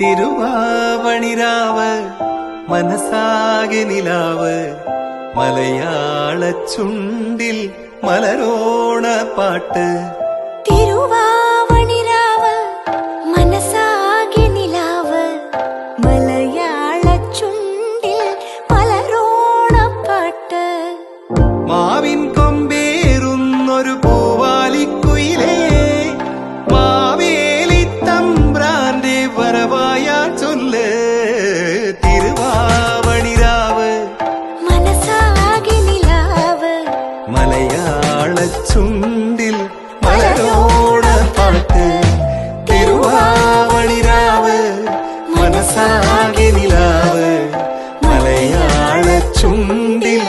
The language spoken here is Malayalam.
തിരുവാവണിരാവ് മനസാകെ നിലാവ് മലയാള ചുണ്ടിൽ മലരോണ പാട്ട്. തിരുവാവണിരാവ് മനസാകെ നിലാവ് മലയാള ചുണ്ടിൽ മലരോണ പാട്ട്. മാവിൻ കൊമ്പേറുന്നൊരു പൂവാലിക്കുയിലേ മാവേലി തമ്പ്രാന്റെ വരവായാ ചൊല്ല്. തിരുവാവണിരാവ് മനസാകെ നിലാവ് മലയാള ചുണ്ടിൽ മലരോണ പാട്ട്. തിരുവാവണിരാവ് മനസാകെ നിലാവ് മലയാള ചുണ്ടിൽ